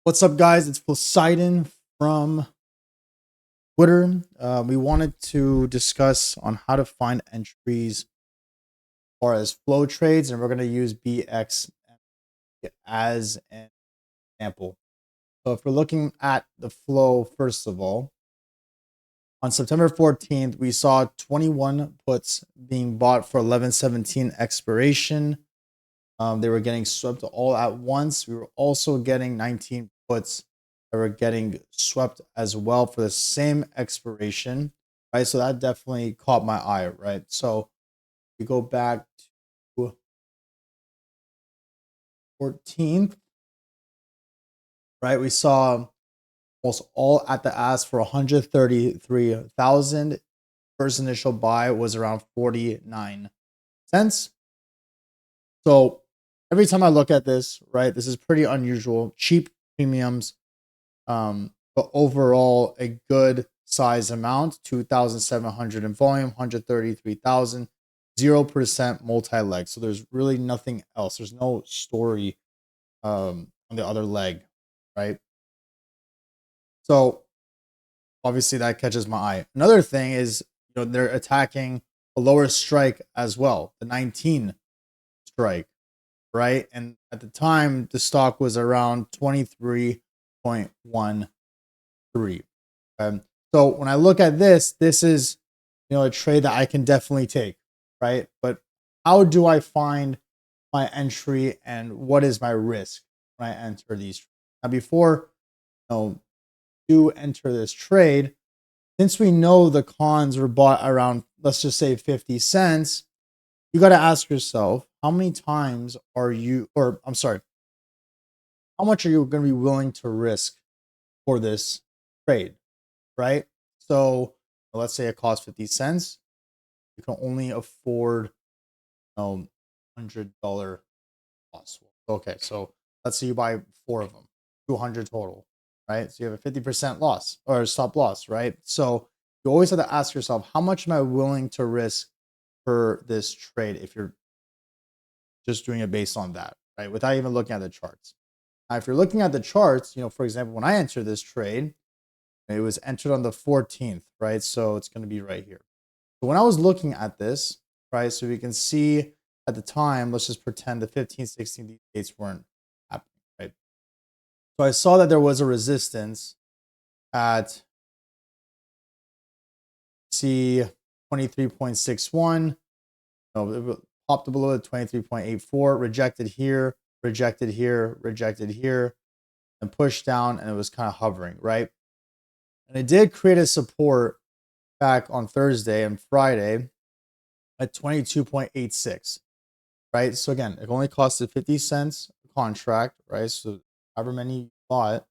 What's up, guys? It's Poseidon from Twitter. We wanted to discuss on how to find entries as far as flow trades, and we're going to use BXMT as an example. So if we're looking at the flow, first of all, on September 14th, we saw 21 puts being bought for 11:17 expiration. They were getting swept all at once. We were also getting 19 puts that were getting swept as well for the same expiration, right? So that definitely caught my eye, right? So we go back to 14th, right? We saw almost all at the ask for 133,000. First initial buy was around 49 cents. So every time I look at this, right, this is pretty unusual. Cheap premiums, but overall a good size amount. 2,700 in volume, 133,000, 0% multi-leg. So there's really nothing else. There's no story on the other leg, right? So obviously that catches my eye. Another thing is, they're attacking a lower strike as well, the 19 strike, right? And at the time, the stock was around 23.13. So when I look at this, this is, a trade that I can definitely take, right? But how do I find my entry and what is my risk when I enter these? Now, before do enter this trade, since we know the cons were bought around, let's just say 50 cents, you got to ask yourself, how many times are you, or I'm sorry, how much are you going to be willing to risk for this trade, right? So let's say it costs 50 cents. You can only afford $100 loss. Okay, so let's say you buy 4 of them, 200 total, right? So you have a 50% loss or stop loss, right? So you always have to ask yourself, how much am I willing to risk for this trade if you're just doing it based on that, right? Without even looking at the charts. Now, if you're looking at the charts, for example, when I entered this trade, it was entered on the 14th, right? So it's going to be right here. So when I was looking at this, right, so we can see at the time, let's just pretend the 15, 16, these dates weren't happening, right? So I saw that there was a resistance at C 23.61. It popped below the 23.84, rejected here, rejected here, rejected here, and pushed down, and it was kind of hovering, right? And it did create a support back on Thursday and Friday at 22.86, right? So again, it only costed 50 cents a contract, right? So however many you bought,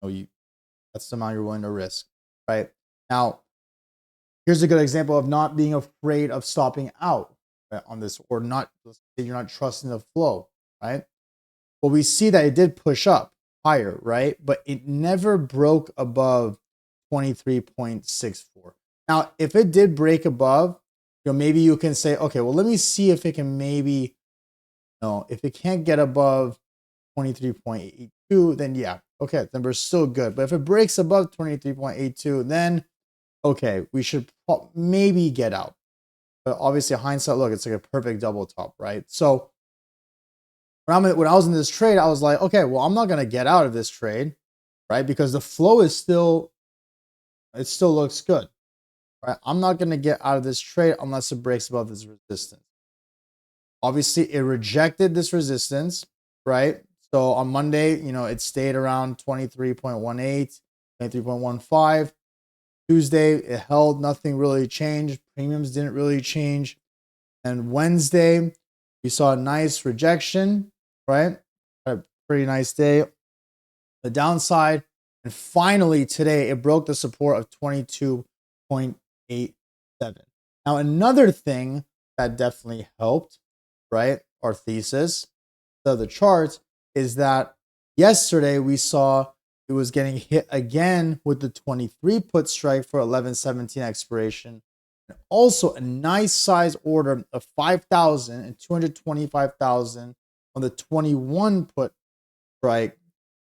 that's the amount you're willing to risk, right? Now, here's a good example of not being afraid of stopping out, right, on this, or not, let's say you're not trusting the flow, right? Well, we see that it did push up higher, right? But it never broke above 23.64. Now, if it did break above, maybe you can say, okay, well, let me see if it can maybe, if it can't get above 23.82, then yeah, okay, then we're still good. But if it breaks above 23.82, then okay, we should maybe get out. But obviously, hindsight, look, it's like a perfect double top, right? So when I was in this trade, I was like, okay, well, I'm not going to get out of this trade, right? Because the flow is still, it still looks good, right? I'm not going to get out of this trade unless it breaks above this resistance. Obviously, it rejected this resistance, right? So on Monday, it stayed around 23.18, 23.15. Tuesday, it held, nothing really changed. Premiums didn't really change. And Wednesday, we saw a nice rejection, right? A pretty nice day. The downside. And finally, today, it broke the support of 22.87. Now, another thing that definitely helped, right, our thesis, so the chart, is that yesterday we saw it was getting hit again with the 23 put strike for 11:17 expiration. And also a nice size order of 5,000 and 225,000 on the 21 put strike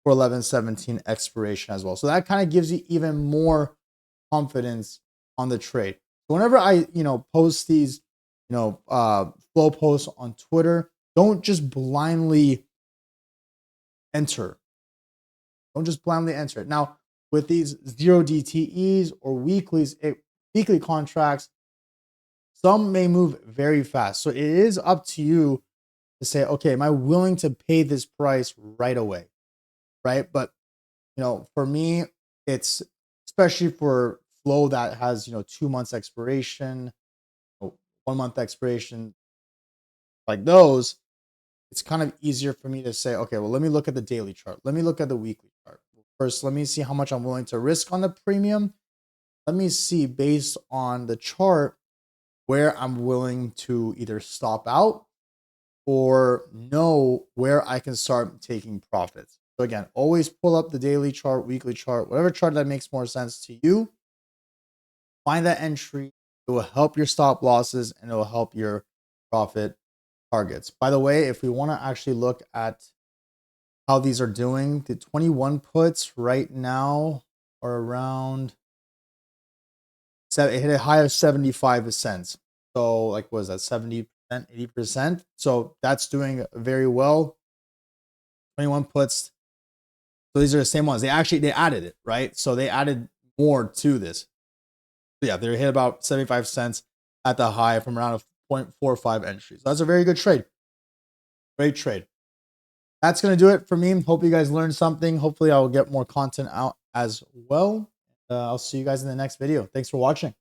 for 11/17 expiration as well. So that kind of gives you even more confidence on the trade. So whenever I, post these, flow posts on Twitter, don't just blindly enter. Don't just blindly enter it. Now, with these 0 DTEs or weekly contracts, some may move very fast. So it is up to you to say, okay, am I willing to pay this price right away? Right. But, for me, it's especially for flow that has, 2 months expiration, 1 month expiration, like those, it's kind of easier for me to say, okay, well, let me look at the daily chart. Let me look at the weekly chart. First, let me see how much I'm willing to risk on the premium. Let me see based on the chart where I'm willing to either stop out or know where I can start taking profits. So again, always pull up the daily chart, weekly chart, whatever chart that makes more sense to you. Find that entry. It will help your stop losses and it will help your profit targets. By the way, if we want to actually look at how these are doing, the 21 puts right now are around, it hit a high of 75 cents. So like, what is that, 70%, 80%? So that's doing very well. 21 puts. So these are the same ones. They added it, right? So they added more to this. So yeah, they hit about 75 cents at the high from around a 0.45 entry. So that's a very good trade. Great trade. That's going to do it for me. Hope you guys learned something. Hopefully I'll get more content out as well. I'll see you guys in the next video. Thanks for watching.